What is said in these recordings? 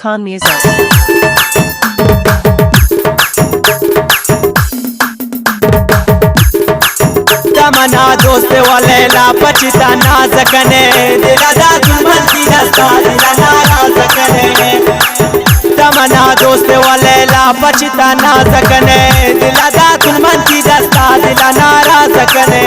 Khan Music. तमन्ना दोस्त वाले ला पछता ना सकने दिला दा दुश्मन की दस्ता दिला नाराज सकने तमन्ना दोस्त वाले ला पछता ना सकने दिला दा दुश्मन की दस्ता दिला नाराज सकने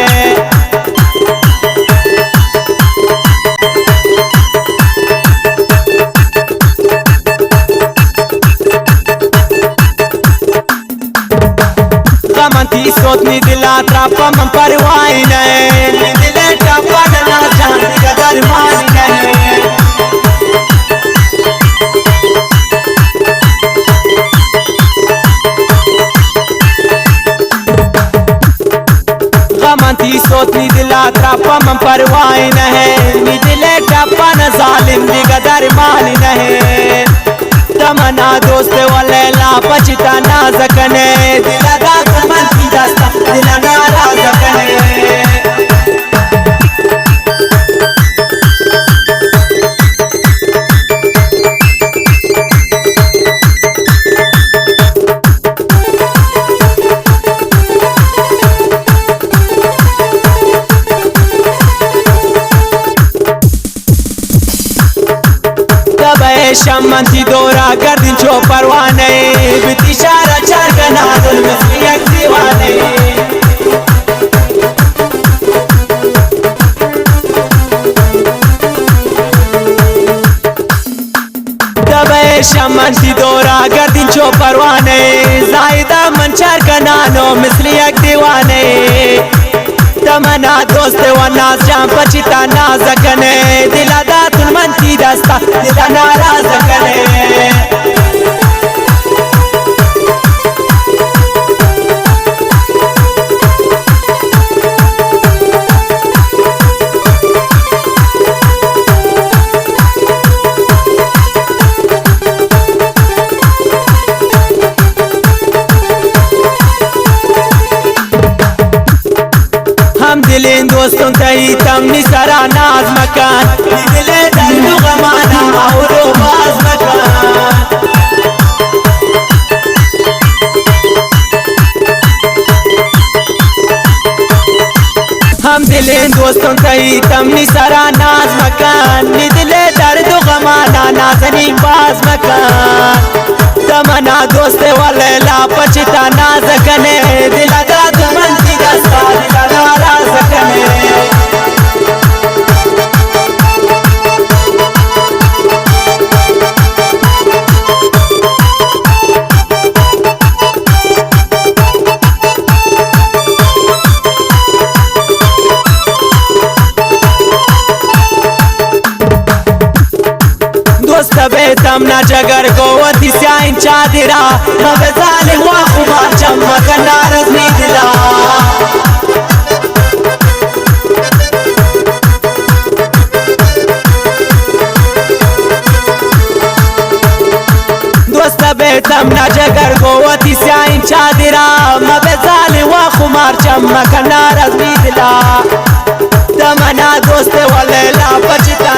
कमंती सोतनी दिला त्रापा मन परवाही नहीं दिले त्रापा ना जान कदर मानी नहीं कमंती सोतनी दिला त्रापा मन परवाही नहीं दिले त्रापा न जालिम दी कदर मानी नहीं तमन्ना दोस्त वाले ला पछता ना सकने दिला दा दुश्मन की दस्ता दिला नाराज सकने शमंती दोरा गर्दिन चो परवाने बिती शारा चार कना दुल में एक दीवाने तबे शमंती दोरा गर्दिन चो परवाने जायदा मन चार कना नो मिसली एक दीवाने तमन्ना दोस्त व नाज जान पछता ना सकने दिला दा दुश्मन की दस्ता दिला नाराज सकने हम दिलें दोस्तों तही तमनी सरा नाज मकान दिले दर्द गमाना और बाज मकान हम दिलें दोस्तों तही तमनी सरा नाज मकान दिले दर्द गमाना नाजनी बाज मकान तमन्ना दोस्त वाले ला पछता ना सकने दिला दा दुश्मन की दस्ता दिला नाराज सकने दोस्त बे तमन्ना जगर गोवती स्याइन चादिरा नबे जालिम वा खुमार चमक नारज नी दिला दोस्त बे तमन्ना जगर गोवती स्याइन चादिरा नबे जालिम वा खुमार चमक नारज नी दिला तमन्ना दोस्त वाले ला पछता